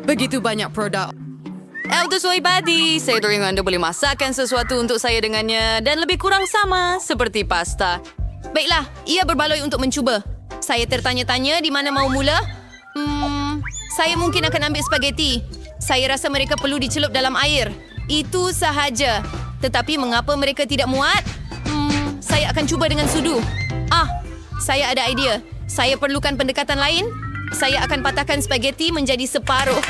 Begitu banyak produk. Elder Soy Buddy, saya teringat anda boleh masakkan sesuatu untuk saya dengannya dan lebih kurang sama seperti pasta. Baiklah, ia berbaloi untuk mencuba. Saya tertanya-tanya di mana mau mula. Saya mungkin akan ambil spaghetti. Saya rasa mereka perlu dicelup dalam air. Itu sahaja. Tetapi mengapa mereka tidak muat? Saya akan cuba dengan sudu. Saya ada idea. Saya perlukan pendekatan lain. Saya akan patahkan spaghetti menjadi separuh.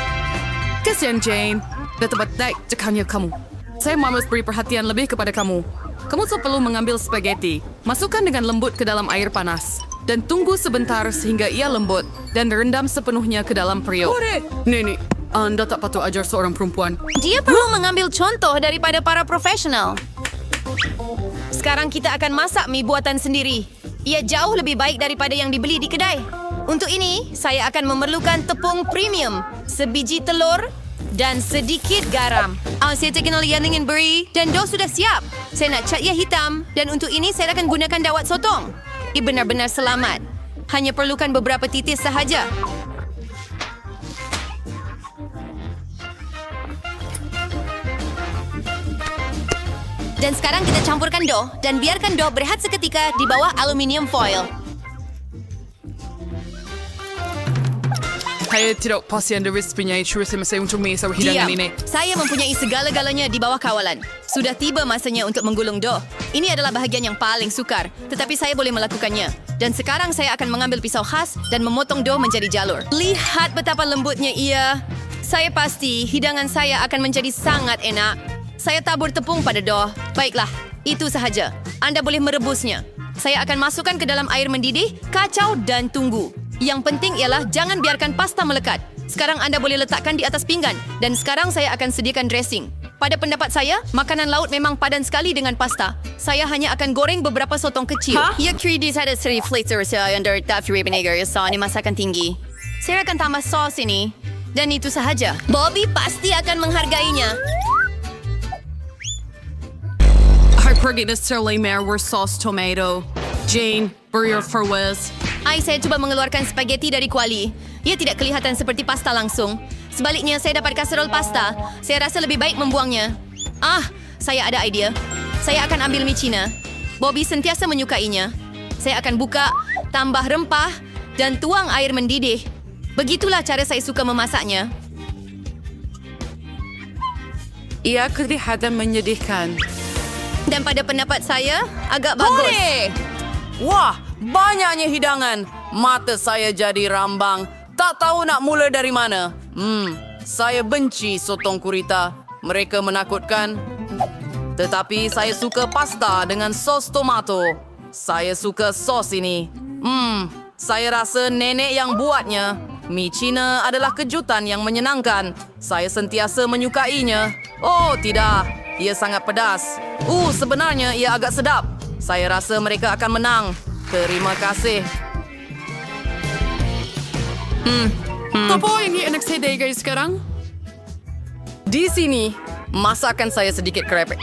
Kesian Jane. Dah tempat naik cekannya kamu. Saya malas beri perhatian lebih kepada kamu. Kamu tak perlu mengambil spaghetti. Masukkan dengan lembut ke dalam air panas. Dan tunggu sebentar sehingga ia lembut. Dan rendam sepenuhnya ke dalam periuk. Nenek, anda tak patut ajar seorang perempuan. Dia perlu mengambil contoh daripada para profesional. Sekarang kita akan masak mie buatan sendiri. Ia jauh lebih baik daripada yang dibeli di kedai. Untuk ini, saya akan memerlukan tepung premium, sebiji telur dan sedikit garam. Saya terkenal yang ingin beri dan dough sudah siap. Saya nak cat ia hitam dan untuk ini saya akan gunakan dawat sotong. Ia benar-benar selamat. Hanya perlukan beberapa titis sahaja. Dan sekarang kita campurkan dough dan biarkan dough berehat seketika di bawah aluminium foil. Saya tidak pasti anda mempunyai cerita saya untuk mengisah hidangan ini. Saya mempunyai segala-galanya di bawah kawalan. Sudah tiba masanya untuk menggulung dough. Ini adalah bahagian yang paling sukar, tetapi saya boleh melakukannya. Dan sekarang saya akan mengambil pisau khas dan memotong dough menjadi jalur. Lihat betapa lembutnya ia. Saya pasti hidangan saya akan menjadi sangat enak. Saya tabur tepung pada dough. Baiklah, itu sahaja. Anda boleh merebusnya. Saya akan masukkan ke dalam air mendidih, kacau dan tunggu. Yang penting ialah jangan biarkan pasta melekat. Sekarang anda boleh letakkan di atas pinggan. Dan sekarang saya akan sediakan dressing. Pada pendapat saya, makanan laut memang padan sekali dengan pasta. Saya hanya akan goreng beberapa sotong kecil. Ia kredit ada seri flavor saya under taffy vinegar ini masakan tinggi. Saya akan tambah sos ini. Dan itu sahaja. Bobby pasti akan menghargainya. Saya pergi ke Sterling sauce tomato. Jane, beri for Wes. Saya cuba mengeluarkan spaghetti dari kuali. Ia tidak kelihatan seperti pasta langsung. Sebaliknya, saya dapat kaserol pasta. Saya rasa lebih baik membuangnya. Saya ada idea. Saya akan ambil mie Cina. Bobby sentiasa menyukainya. Saya akan buka, tambah rempah, dan tuang air mendidih. Begitulah cara saya suka memasaknya. Ia kelihatan menyedihkan. Dan pada pendapat saya, agak bagus. Wah, banyaknya hidangan. Mata saya jadi rambang. Tak tahu nak mula dari mana. Saya benci sotong gurita. Mereka menakutkan. Tetapi saya suka pasta dengan sos tomato. Saya suka sos ini. Saya rasa nenek yang buatnya. Mie Cina adalah kejutan yang menyenangkan. Saya sentiasa menyukainya. Oh, tidak. Ia sangat pedas. Sebenarnya ia agak sedap. Saya rasa mereka akan menang. Terima kasih. Apa ini anak saya guys sekarang? Di sini, masakan saya sedikit krepek.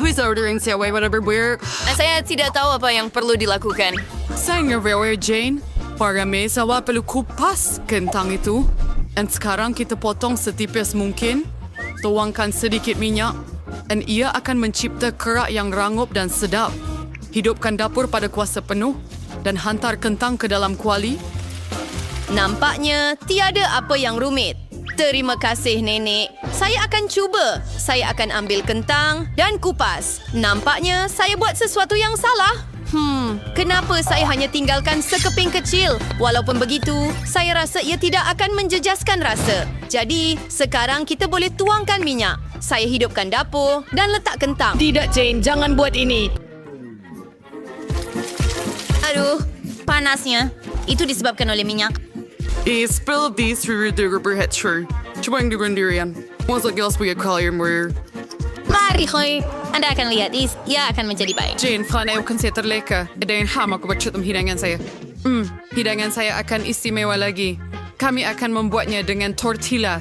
Who's ordering say away whatever we're... Saya tidak tahu apa yang perlu dilakukan. Saya nge-reware Jane. Para mesawa perlu kupas kentang itu. Dan sekarang kita potong setipis mungkin. Tuangkan sedikit minyak. Dan ia akan mencipta kerak yang rangup dan sedap. Hidupkan dapur pada kuasa penuh dan hantar kentang ke dalam kuali. Nampaknya tiada apa yang rumit. Terima kasih, Nenek. Saya akan cuba. Saya akan ambil kentang dan kupas. Nampaknya saya buat sesuatu yang salah. Kenapa saya hanya tinggalkan sekeping kecil? Walaupun begitu, saya rasa ia tidak akan menjejaskan rasa. Jadi, sekarang kita boleh tuangkan minyak. Saya hidupkan dapur dan letak kentang. Tidak, Jane. Jangan buat ini. Aduh, panasnya. Itu disebabkan oleh minyak. Spill these through the rubber hatcher. Coba yang direndirian. Masuk gelas punya kalian more. Mari, Hoy. Anda akan lihat, ia akan menjadi baik. Jane, fan eu kan saya terleka. Ada yang ham aku bercut hidangan saya. Hidangan saya akan istimewa lagi. Kami akan membuatnya dengan tortilla.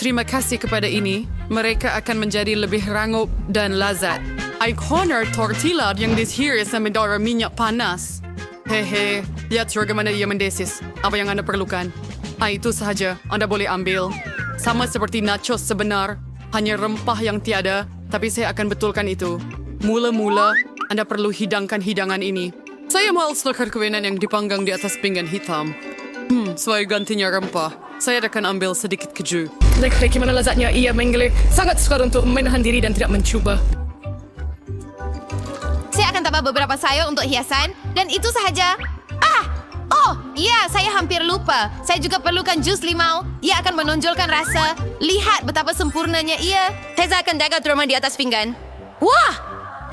Terima kasih kepada ini. Mereka akan menjadi lebih rangup dan lazat. I honor tortilla yang dishiris sama darah minyak panas. Hehe, lihat bagaimana ia mendesis. Apa yang anda perlukan? Itu sahaja. Anda boleh ambil. Sama seperti nachos sebenar, hanya rempah yang tiada, tapi saya akan betulkan itu. Mula-mula, Anda perlu hidangkan hidangan ini. Saya mahal snooker kewenan yang dipanggang di atas pinggan hitam. Sebagai gantinya rempah, saya akan ambil sedikit keju. Bagaimana lezatnya ia menggele. Sangat sukar untuk menahan diri dan tidak mencuba. Saya akan tambah beberapa sayur untuk hiasan dan itu sahaja. Oh, ya, saya hampir lupa. Saya juga perlukan jus limau. Ia akan menonjolkan rasa. Lihat betapa sempurnanya ia. Teza akan dagang terima di atas pinggan. Wah!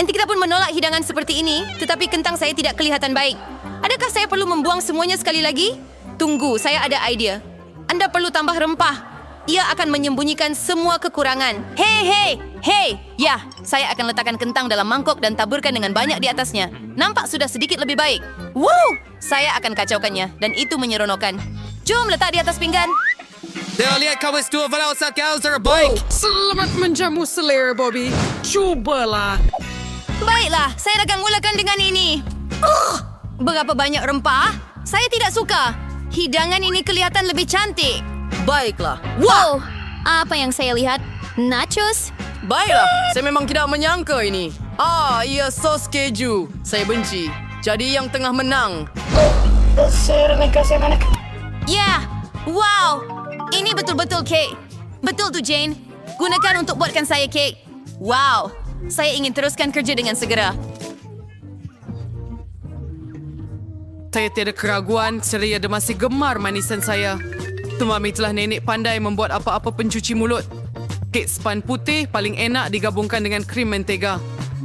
Nanti kita pun menolak hidangan seperti ini, tetapi kentang saya tidak kelihatan baik. Adakah saya perlu membuang semuanya sekali lagi? Tunggu, saya ada idea. Anda perlu tambah rempah. Ia akan menyembunyikan semua kekurangan. Hei! Ya, saya akan letakkan kentang dalam mangkok dan taburkan dengan banyak di atasnya. Nampak sudah sedikit lebih baik. Woo! Saya akan kacaukannya dan itu menyeronokkan. Jom letak di atas pinggan. Selamat menjamu selera, Bobby. Cubalah. Baiklah, saya akan mulakan dengan ini. Berapa banyak rempah? Saya tidak suka. Hidangan ini kelihatan lebih cantik. Baiklah. Wow! Apa yang saya lihat? Nachos? Baiklah, saya memang tidak menyangka ini. Ia sos keju. Saya benci. Jadi yang tengah menang. Ya! Wow! Ini betul-betul kek. Betul tu, Jane. Gunakan untuk buatkan saya kek. Wow! Saya ingin teruskan kerja dengan segera. Saya tiada keraguan, ceria dia masih gemar manisan saya. Tumami telah nenek pandai membuat apa-apa pencuci mulut. Kek span putih paling enak digabungkan dengan krim mentega.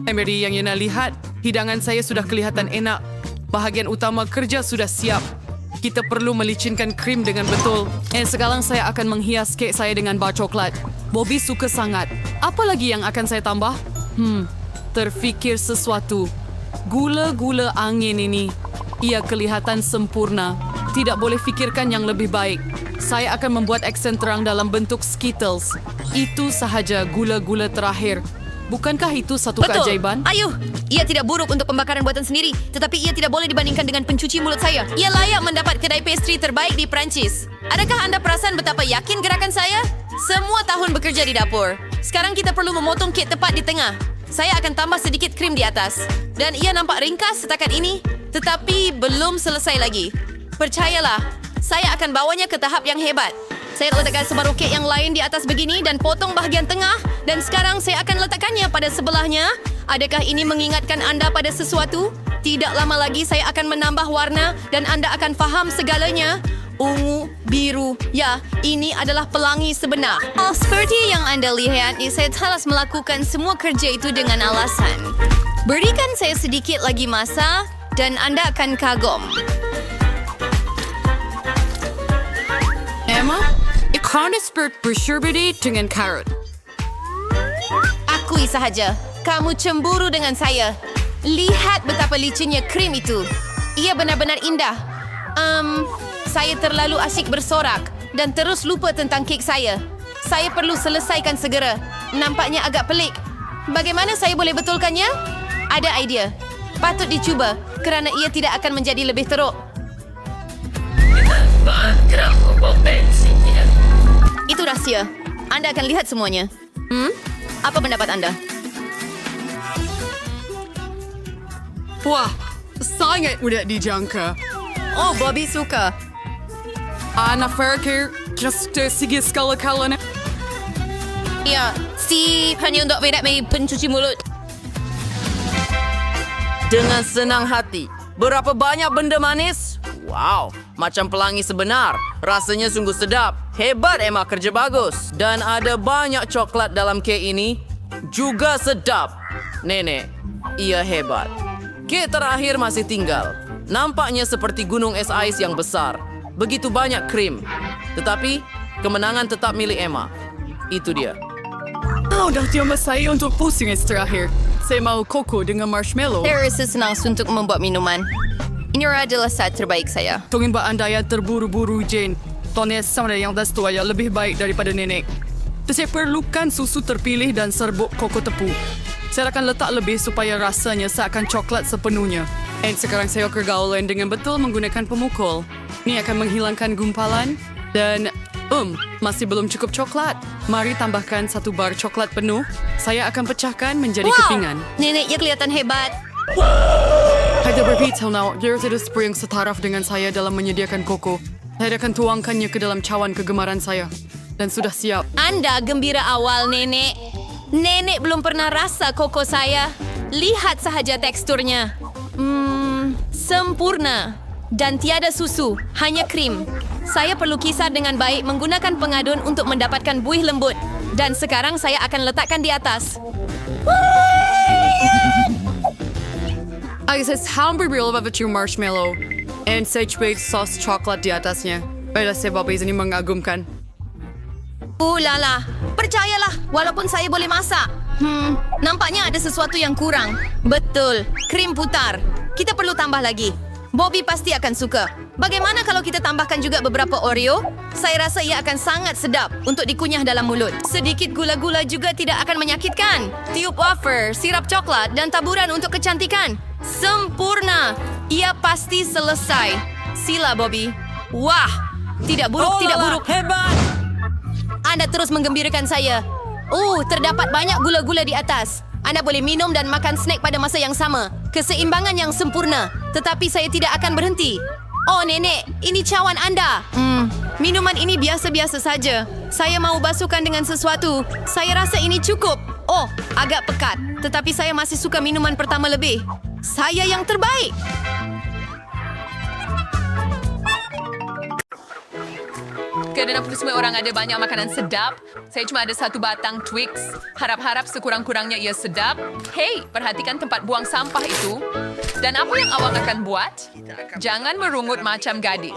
Emery yang Yena lihat, hidangan saya sudah kelihatan enak. Bahagian utama kerja sudah siap. Kita perlu melicinkan krim dengan betul. Dan sekarang saya akan menghias kek saya dengan bar coklat. Bobby suka sangat. Apa lagi yang akan saya tambah? Terfikir sesuatu. Gula-gula angin ini. Ia kelihatan sempurna. Tidak boleh fikirkan yang lebih baik. Saya akan membuat aksen terang dalam bentuk Skittles. Itu sahaja gula-gula terakhir. Bukankah itu satu keajaiban? Ayuh! Ia tidak buruk untuk pembakaran buatan sendiri, tetapi ia tidak boleh dibandingkan dengan pencuci mulut saya. Ia layak mendapat kedai pastry terbaik di Perancis. Adakah anda perasan betapa yakin gerakan saya? Semua tahun bekerja di dapur. Sekarang kita perlu memotong kek tepat di tengah. Saya akan tambah sedikit krim di atas. Dan ia nampak ringkas setakat ini, tetapi belum selesai lagi. Percayalah, saya akan bawanya ke tahap yang hebat. Saya letakkan separuh kek yang lain di atas begini dan potong bahagian tengah. Dan sekarang saya akan letakkannya pada sebelahnya. Adakah ini mengingatkan anda pada sesuatu? Tidak lama lagi saya akan menambah warna dan anda akan faham segalanya. Ungu, biru. Ya, ini adalah pelangi sebenar. Seperti yang anda lihat, saya telah melakukan semua kerja itu dengan alasan. Berikan saya sedikit lagi masa dan anda akan kagum. Emma, ikan expert bersyurbedi dengan karot. Akui sahaja, kamu cemburu dengan saya. Lihat betapa licinnya krim itu. Ia benar-benar indah. Saya terlalu asyik bersorak dan terus lupa tentang kek saya. Saya perlu selesaikan segera. Nampaknya agak pelik. Bagaimana saya boleh betulkannya? Ada idea. Patut dicuba kerana ia tidak akan menjadi lebih teruk. Itu rahsia. Anda akan lihat semuanya. Apa pendapat anda? Wah, sangat mudah dijangka. Oh, Bobby suka. Ana Farker, just sige skala-kalana. Ya, hanya untuk bedak pencuci mulut. Dengan senang hati. Berapa banyak benda manis? Wow, macam pelangi sebenar. Rasanya sungguh sedap. Hebat Emma, kerja bagus. Dan ada banyak coklat dalam kek ini. Juga sedap. Nenek, ia hebat. Kek terakhir masih tinggal. Nampaknya seperti gunung es ais yang besar. Begitu banyak krim. Tetapi, kemenangan tetap milik Emma. Itu dia. Dah tiada saya untuk pusing terakhir. Saya mau koko dengan marshmallow. Saya rasa senang untuk membuat minuman. Ini adalah saat terbaik saya. Tungin ba anda yang terburu-buru, Jane? Tonya sama yang das tua yang lebih baik daripada nenek. Saya perlukan susu terpilih dan serbuk koko tepu. Saya akan letak lebih supaya rasanya seakan coklat sepenuhnya. Dan sekarang saya pergaulan dengan betul menggunakan pemukul. Ini akan menghilangkan gumpalan dan Masih belum cukup coklat. Mari tambahkan 1 bar coklat penuh. Saya akan pecahkan menjadi Wow! kepingan. Neneknya kelihatan hebat. Saya beritahu now, dia tidak seperti yang setaraf dengan saya dalam menyediakan koko. Saya akan tuangkannya ke dalam cawan kegemaran saya. Dan sudah siap. Anda gembira awal, Nenek. Nenek belum pernah rasa koko saya. Lihat sahaja teksturnya. Sempurna. Dan tiada susu, hanya krim. Saya perlu kisar dengan baik menggunakan pengadun untuk mendapatkan buih lembut. Dan sekarang saya akan letakkan di atas. Saya hampir barbecue marshmallow and sage-based sauce coklat di atasnya. Pada sebab ini mengagumkan. Lala, percayalah, walaupun saya boleh masak. Nampaknya ada sesuatu yang kurang. Betul, krim putar. Kita perlu tambah lagi. Bobby pasti akan suka. Bagaimana kalau kita tambahkan juga beberapa Oreo? Saya rasa ia akan sangat sedap untuk dikunyah dalam mulut. Sedikit gula-gula juga tidak akan menyakitkan. Tiup wafer, sirap coklat, dan taburan untuk kecantikan. Sempurna. Ia pasti selesai. Sila, Bobby. Wah, tidak buruk, tidak buruk. Hebat! Anda terus menggembirakan saya. Terdapat banyak gula-gula di atas. Anda boleh minum dan makan snack pada masa yang sama. Keseimbangan yang sempurna. Tetapi saya tidak akan berhenti. Oh, Nenek, ini cawan Anda. Minuman ini biasa-biasa saja. Saya mau basuhkan dengan sesuatu. Saya rasa ini cukup. Oh, agak pekat. Tetapi saya masih suka minuman pertama lebih. Saya yang terbaik. Kerana semua orang ada banyak makanan sedap, saya cuma ada 1 batang Twix. Harap-harap sekurang-kurangnya ia sedap. Hei, perhatikan tempat buang sampah itu. Dan apa yang awak akan buat? Jangan merungut macam gadis.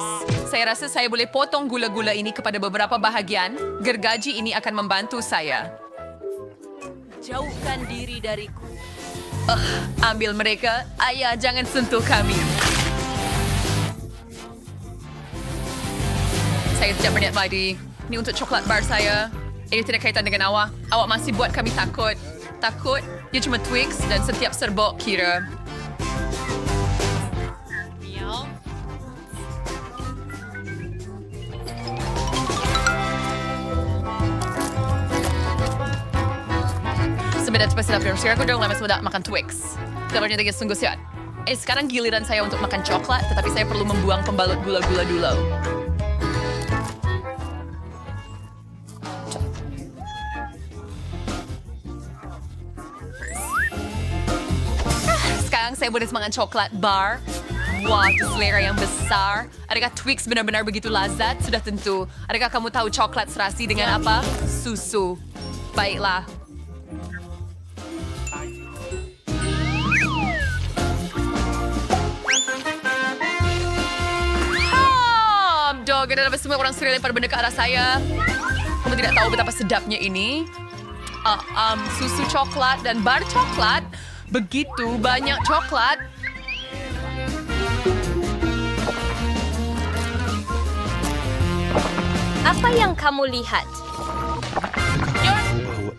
Saya rasa saya boleh potong gula-gula ini kepada beberapa bahagian. Gergaji ini akan membantu saya. Jauhkan diri dariku. Ambil mereka. Ayah, jangan sentuh kami. Saya tidak berniat lagi. Ini untuk coklat bar saya. Ini tidak kaitan dengan awak. Awak masih buat kami takut. Takut? Dia cuma Twix dan setiap serbuk kira. Sebenarnya cepat sedap. Sekarang aku dong lama sudah makan Twix. Kabarnya dengan sungguh sihat. Sekarang giliran saya untuk makan coklat, tetapi saya perlu membuang pembalut gula-gula dulu. Sekarang saya boleh makan coklat bar. Wah, itu selera yang besar. Adakah Twix benar-benar begitu lazat? Sudah tentu. Adakah kamu tahu coklat serasi dengan apa? Susu. Baiklah. Dog, ada semua orang sering lempar benda ke arah saya. Kamu tidak tahu betapa sedapnya ini. Susu coklat dan bar coklat. Begitu banyak coklat. Apa yang kamu lihat? Yon,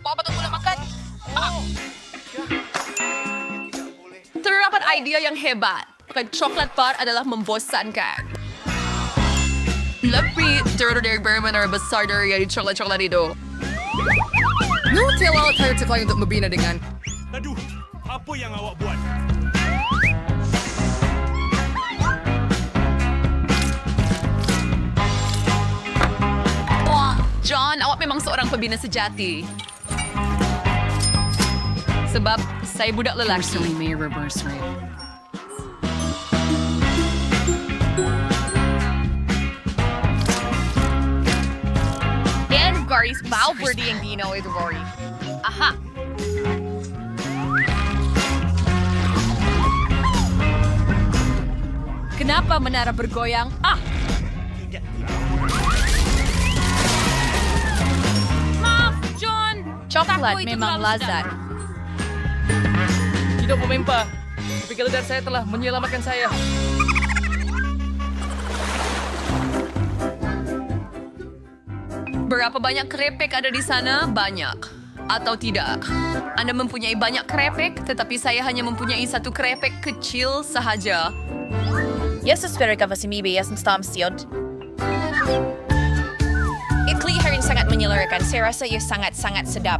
apa betul nak makan? Terdapat idea yang hebat. Coklat bar adalah membosankan. Lebih dari bermain besar dari coklat-coklat itu. Nutella alternatif lain untuk membina dengan. Aduh, apa yang awak buat? Wah, John, awak memang seorang pembina sejati. Sebab saya budak lelaki. Dan garis bau berdi yang dino itu Rory. Aha. Kenapa menara bergoyang? Maaf, John. Coklat memang lazat. Tidak memempa. Tapi keledar saya telah menyelamatkan saya. Berapa banyak krepek ada di sana? Banyak. Atau tidak? Anda mempunyai banyak krepek, tetapi saya hanya mempunyai 1 krepek kecil sahaja. Jag så spärig av vad som är som stamstjord. burgerakan. Saya rasa ia sangat-sangat sedap.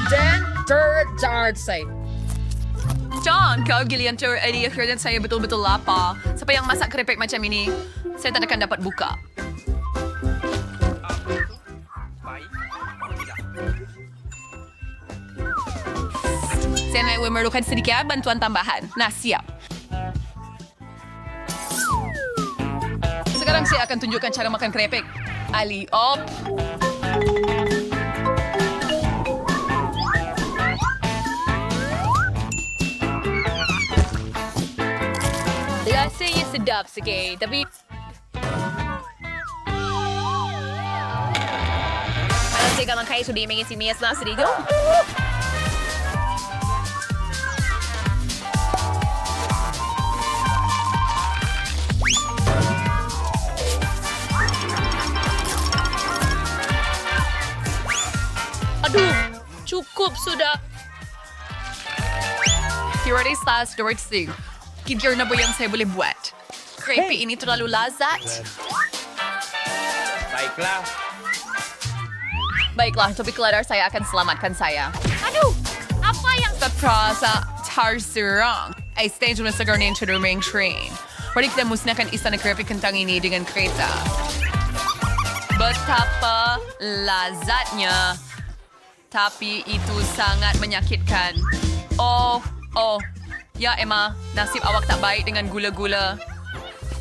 Dan terjadi. John, kau gilian tu Eddie akhirnya saya betul-betul lapar. Siapa yang masak keripik macam ini? Saya tak akan dapat buka. Saya memerlukan sedikit bantuan tambahan. Nah, siap. Sekarang saya akan tunjukkan cara makan keripik. Ali op. Rasanya sedap sikit, tapi... Alam saya kalau kayo sudah mengisi mias na sedikit. Aduh, cukup sudah. Purity slash dirty. Kikir na ba yang saya boleh buat? Creepy ini terlalu lazat. Baiklah, tapi keladar saya akan selamatkan saya. Aduh, apa yang... Terasa terserang. Ay stage na sa garnin to the main train. Pwede kita musnahkan isa na creepy kentang ini dengan kereta. Betapa lazatnya. Tapi itu sangat menyakitkan. Oh. Ya, Emma. Nasib awak tak baik dengan gula-gula.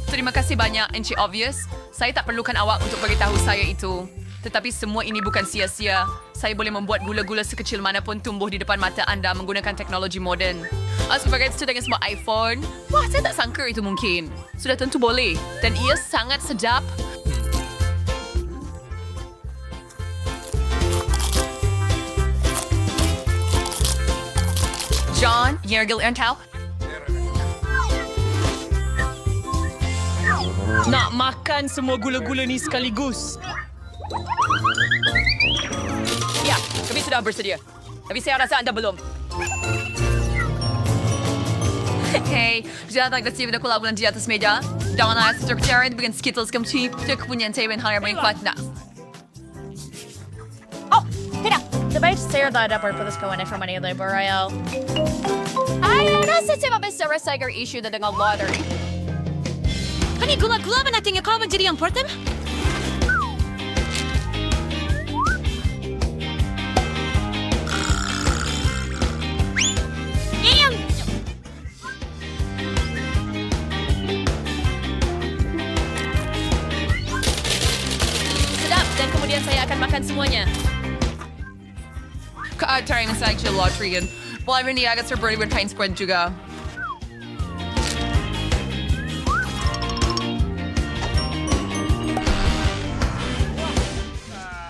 Terima kasih banyak, Encik Obvious. Saya tak perlukan awak untuk beritahu saya itu. Tetapi semua ini bukan sia-sia. Saya boleh membuat gula-gula sekecil manapun tumbuh di depan mata anda menggunakan teknologi moden. Sebagai itu dengan semua iPhone. Wah, saya tak sangka itu mungkin. Sudah tentu boleh. Dan ia sangat sedap. John, Yergil Entau. Nak makan semua gula-gula ni sekaligus. Ya, kami sudah bersedia. Tapi saya rasa anda belum. Hey, jangan tak kasih pada kulabulan di atas meja. Janganlah terkejut dengan Skittles kemci. Terkepunyaan saya hanya mengikuti nas. Oh, tidak. Sebaik saya tak dapat putus kawan from Manila Royal. Ay, rasa saya mabisa recycle issue na dengan lottery. Kani gula-gula ba natin ikaw menjadi important? Sedap dan kemudian saya akan makan semuanya. Try na sa actual lottery yun. Well, I agad sa Birdie with Pine Squad juga.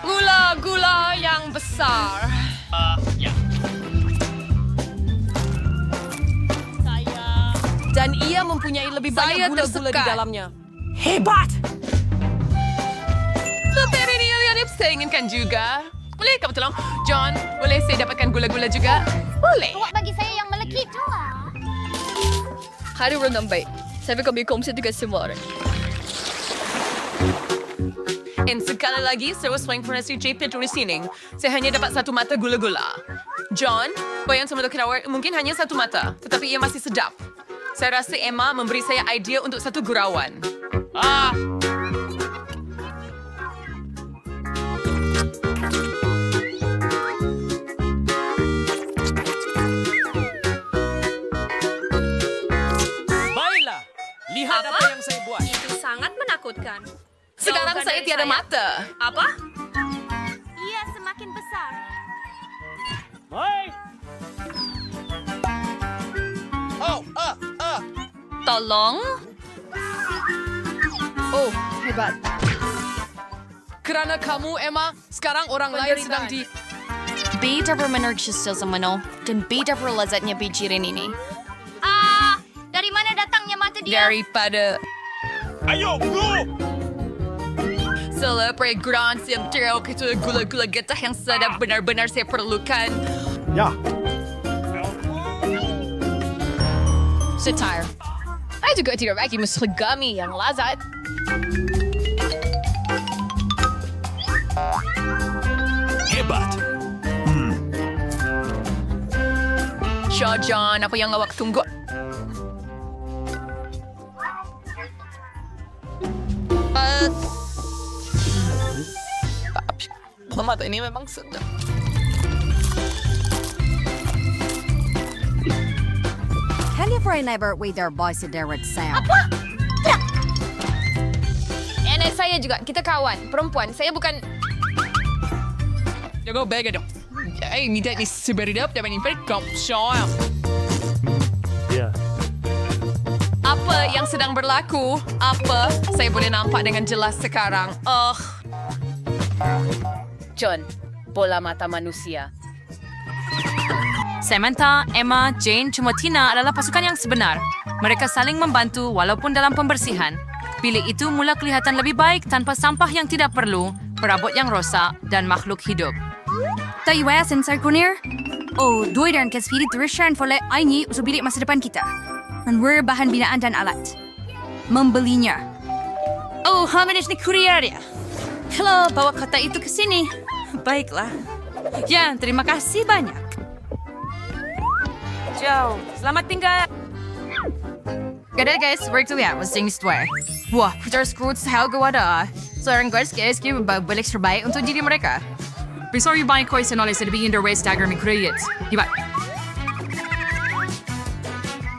Gula-gula yang besar. Dan ia mempunyai lebih banyak Saya gula-gula di tersuka. dalamnya. Tapi ini yang saya inginkan juga. Boleh kamu tolong? John, boleh saya dapatkan gula-gula juga? Boleh. Awak bagi saya yang melekit tu lah. Hari orang baik. Saya kami kongsi dengan semua orang. Dan sekali lagi, saya selain furnasi JP di sini. Saya hanya dapat satu mata gula-gula. John, bayang sama dokter mungkin hanya satu mata. Tetapi ia masih sedap. Saya rasa Emma memberi saya idea untuk satu gurauan. Baiklah, lihat apa yang saya buat. Itu sangat menakutkan. Sekarang Jauhkan saya dari tiada mata. Apa? Ia semakin besar. Hai. Tolong? Oh, hebat. Kerana kamu, Emma, sekarang orang lain sedang di... Beda bermenerjus semano dan beda berlezatnya bijirin ini. Dari mana datangnya mata dia? Daripada Ayo, bro. selebrasi yang terlalu itu gula-gula getah yang sedap benar-benar saya perlukan. Ya. Saya tired. Saya juga tidak lagi meselegami yang lazat. jajan. Apa yang awak tunggu? Mata ini memang sedap. Can you for a neighbor with their voice direct sound? And saya juga. Kita kawan. Perempuan. Saya bukan... Jaga bag dong. Ini dah ni seberidap dan menimpa kau. Syam. Ya. Apa yang sedang berlaku? Apa saya boleh nampak dengan jelas sekarang? John, bola mata manusia. Samantha, Emma, Jane, cuma Tina adalah pasukan yang sebenar. Mereka saling membantu walaupun dalam pembersihan. Bilik itu mula kelihatan lebih baik tanpa sampah yang tidak perlu, perabot yang rosak, dan makhluk hidup. Tayo ya, sensor kunir. Oh, dua dan kasfiri terusan folek ini untuk bilik masa depan kita. Menwer bahan binaan dan alat. Membelinya. Oh, hamish ni kurier ya. Hello, bawa kotak itu ke sini. Baiklah. Ya, terima kasih banyak. Ciao, selamat tinggal. Gada guys, work to lihat was things dua. Wah, putar screw sahel gawada. Seorang guys kira balik terbaik untuk diri mereka. Besar yung bangin ko ay sinolay sa dibigin their way stagger mi kuriyit. Diba?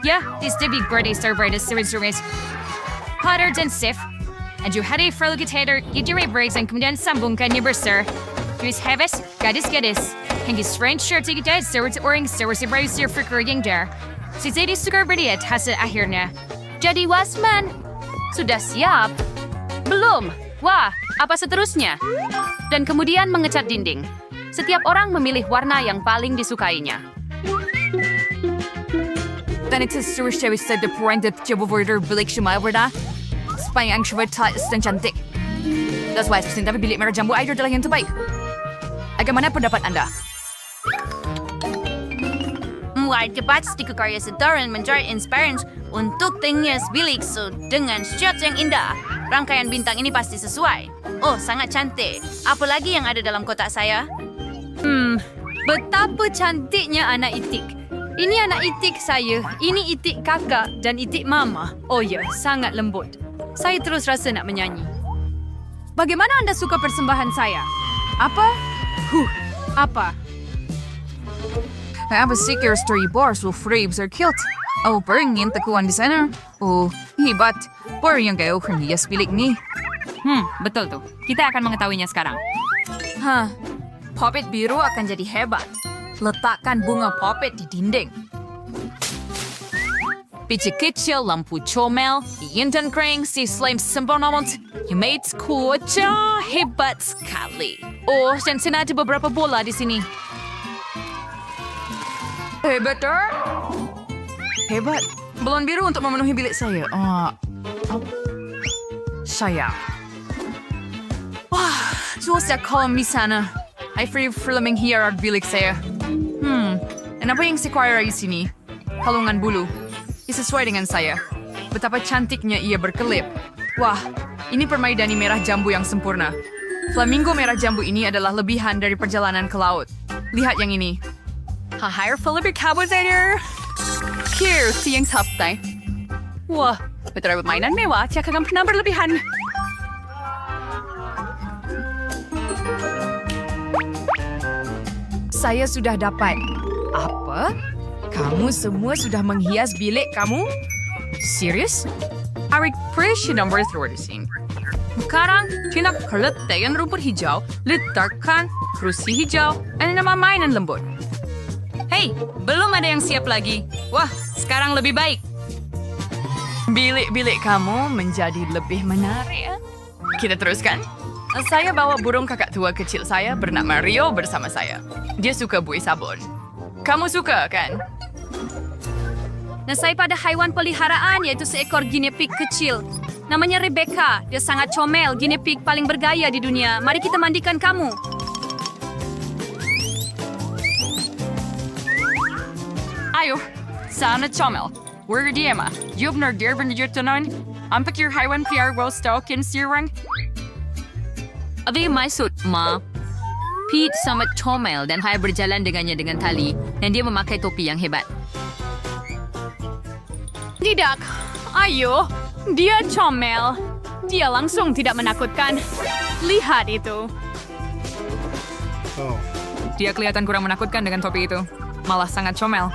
Yeah, this did be great server this series race. Potter dan Sif. And you had a frologitator, get your breaks and kemudian sambungkan ni berser. Juice Heves, gadis. Hingga strange shirt tiga dead, serwat orang serwat browser for yang there. Si Zadie suka berdiet hasil akhirnya. Jadi Wasman, sudah siap? Belum. Wah, apa seterusnya? Dan kemudian mengecat dinding. Setiap orang memilih warna yang paling disukainya. Dan itu seterus cewek sedap point that coba border bilik shumai berda. Supaya ang syubat dan cantik. That's why saya tapi bilik merah jambu air adalah yang terbaik. Bagaimana pendapat Anda? Mulai dapat sedikit karya sedaran menjadi inspirasi untuk tinggal bilik dengan shot yang indah. Rangkaian bintang ini pasti sesuai. Oh, sangat cantik. Apa lagi yang ada dalam kotak saya? Betapa cantiknya anak itik. Ini anak itik saya, ini itik kakak dan itik mama. Oh ya, sangat lembut. Saya terus rasa nak menyanyi. Bagaimana anda suka persembahan saya? Apa? Apa? I have a secret story bars with frames are cute. Oh, parang yung takuan di sana. Oh, hibat. Parang yung kayo kaniyas bilik ni. Betul tuh. Kita akan mengetahuinya sekarang. Puppet biru akan jadi hebat. Letakkan bunga puppet di dinding. Biji kecil, lampu comel, intan kering, si slime sempurna. You made kuaca hebat sekali. Oh, dan sini ada beberapa bola di sini. Hebat, Hebat. Balon biru untuk memenuhi bilik saya. Saya. Wah, susah kolam di sana. I free filming here at bilik saya. Dan apa yang sequire di sini? Kalungan bulu. Sesuai dengan saya. Betapa cantiknya ia berkelip. Wah, ini permaidani merah jambu yang sempurna. Flamingo merah jambu ini adalah lebihan dari perjalanan ke laut. Lihat yang ini. Hire Philip Cabozader. Here, yang sabtai. Wah, betul mainan mewah, tiada akan pernah berlebihan. Saya sudah dapat. Apa? Kamu semua sudah menghias bilik kamu? Serius? I appreciate number 13. Sekarang, tinapkalatayan rumput hijau, letakkan kerusi hijau, dan nama mainan lembut. Hey, belum ada yang siap lagi. Wah, sekarang lebih baik. Bilik-bilik kamu menjadi lebih menarik ya? Kita teruskan. Saya bawa burung kakak tua kecil saya bernama Rio bersama saya. Dia suka buih sabun. Kamu suka, kan? Nasai pada haiwan peliharaan yaitu seekor guinea pig kecil. Namanya Rebecca. Dia sangat comel, guinea pig paling bergaya di dunia. Mari kita mandikan kamu. Ayo, sana comel. Where dia mah? You've not there been your tunon? Ampak your haiwan PR well stalking sirang? Abi maksud, Ma. Pete sangat comel dan saya berjalan dengannya dengan tali dan dia memakai topi yang hebat. Tidak. Ayo. Dia comel. Dia langsung tidak menakutkan. Lihat itu. Dia kelihatan kurang menakutkan dengan topi itu. Malah sangat comel.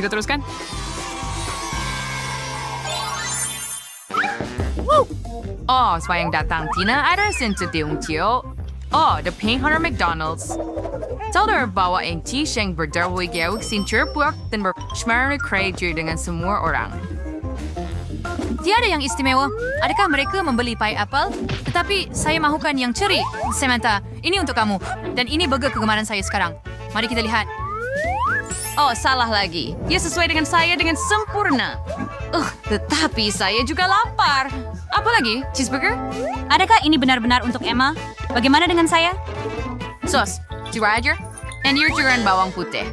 Kita teruskan. Oh, sayang datang. Tina ada sensiti Tio. Oh, the Pink Hunter McDonald's. Tahu bawa yang cheese yang berdawai gawik sincur puak dan bershmarna kreatif dengan semua orang. Tiada yang istimewa. Adakah mereka membeli pai apel? Tetapi saya mahukan yang ceri. Samantha, ini untuk kamu. Dan ini burger kegemaran saya sekarang. Mari kita lihat. Oh, salah lagi. Dia sesuai dengan saya dengan sempurna. Tetapi saya juga lapar. Apa lagi? Cheeseburger? Adakah ini benar-benar untuk Emma? Bagaimana dengan saya? Sos, si Roger, and your tiran bawang putih.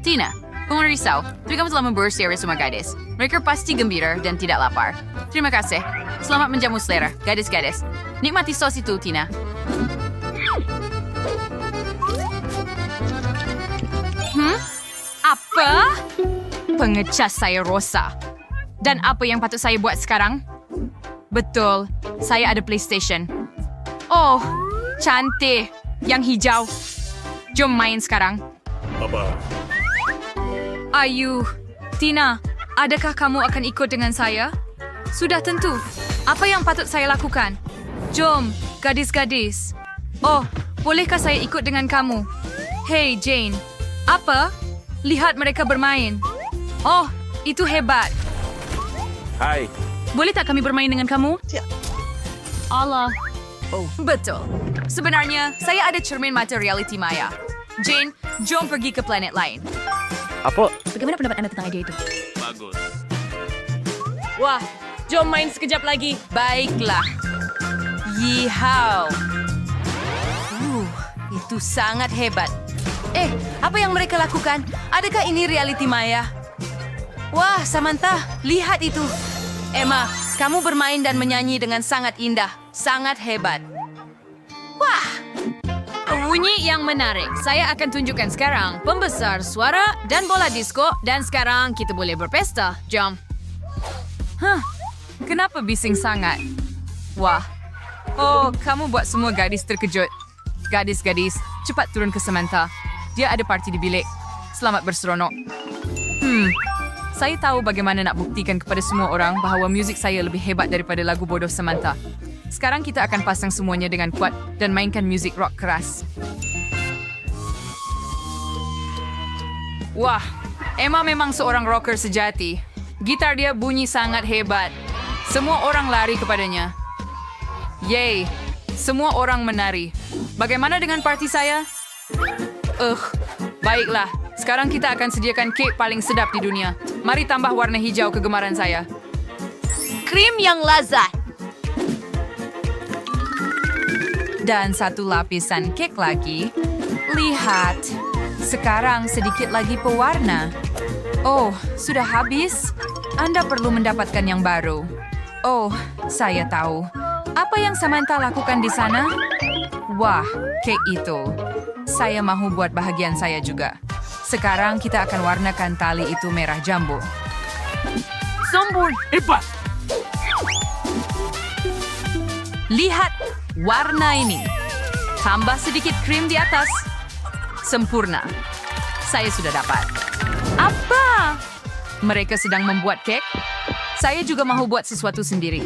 Tina, kung risau, tapi kamu telah membersih semua gadis. Mereka pasti gembira dan tidak lapar. Terima kasih. Selamat menjamu selera, gadis-gadis. Nikmati sos itu, Tina. Apa? Pengecas saya rosa. Dan apa yang patut saya buat sekarang? Betul, saya ada PlayStation. Oh, cantik. Yang hijau. Jom main sekarang. Ayu, Tina, adakah kamu akan ikut dengan saya? Sudah tentu. Apa yang patut saya lakukan? Jom, gadis-gadis. Oh, bolehkah saya ikut dengan kamu? Hey, Jane. Apa? Lihat mereka bermain. Oh, itu hebat. Hai. Boleh tak kami bermain dengan kamu? Allah. Betul. Sebenarnya, saya ada cermin mata reality maya. Jane, jom pergi ke planet lain. Apa? Bagaimana pendapat Anda tentang ide itu? Bagus. Wah, jom main sekejap lagi. Baiklah. Yihau. Itu sangat hebat. Apa yang mereka lakukan? Adakah ini reality maya? Wah, Samantha, lihat itu. Emma, kamu bermain dan menyanyi dengan sangat indah. Sangat hebat. Wah, bunyi yang menarik. Saya akan tunjukkan sekarang pembesar suara dan bola disco. Dan sekarang kita boleh berpesta. Jom. Kenapa bising sangat? Wah. Oh, kamu buat semua gadis terkejut. Gadis-gadis, cepat turun ke Samantha. Dia ada parti di bilik. Selamat berseronok. Saya tahu bagaimana nak buktikan kepada semua orang bahawa muzik saya lebih hebat daripada lagu bodoh Samantha. Sekarang kita akan pasang semuanya dengan kuat dan mainkan muzik rock keras. Wah, Emma memang seorang rocker sejati. Gitar dia bunyi sangat hebat. Semua orang lari kepadanya. Yeay, semua orang menari. Bagaimana dengan parti saya? Baiklah. Sekarang kita akan sediakan kek paling sedap di dunia. Mari tambah warna hijau kegemaran saya. Krim yang lazat. Dan satu lapisan kek lagi. Lihat. Sekarang sedikit lagi pewarna. Oh, sudah habis? Anda perlu mendapatkan yang baru. Oh, saya tahu. Apa yang Samantha lakukan di sana? Wah, kek itu. Saya mahu buat bahagian saya juga. Sekarang kita akan warnakan tali itu merah jambu. Sempurna. Hebat. Lihat warna ini. Tambah sedikit krim di atas. Sempurna. Saya sudah dapat. Apa? Mereka sedang membuat kek. Saya juga mahu buat sesuatu sendiri.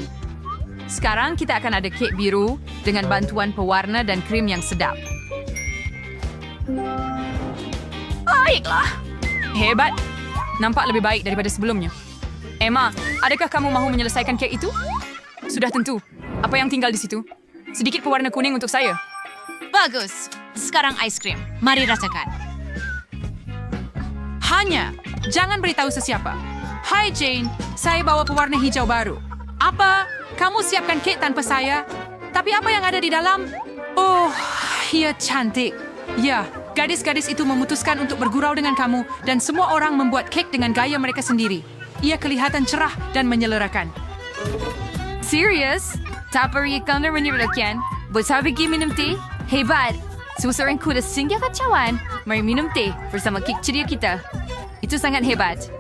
Sekarang kita akan ada kek biru dengan bantuan pewarna dan krim yang sedap. Baiklah. Hebat. Nampak lebih baik daripada sebelumnya. Emma, adakah kamu mahu menyelesaikan kek itu? Sudah tentu. Apa yang tinggal di situ? Sedikit pewarna kuning untuk saya. bagus. Sekarang ice cream. Mari rasakan. Hanya, jangan beritahu sesiapa. Hai Jane, saya bawa pewarna hijau baru. Apa? Kamu siapkan kek tanpa saya? Tapi apa yang ada di dalam? Oh, ia cantik. Ya, gadis-gadis itu memutuskan untuk bergurau dengan kamu dan semua orang membuat kek dengan gaya mereka sendiri. Ia kelihatan cerah dan menyelerakan. Serius? Tapari ikaw na menyerukan. Sabi ki minum teh? Hebat! Susurin ko na singgah kacauan. Mari minum teh bersama kek ceria kita. Itu sangat hebat.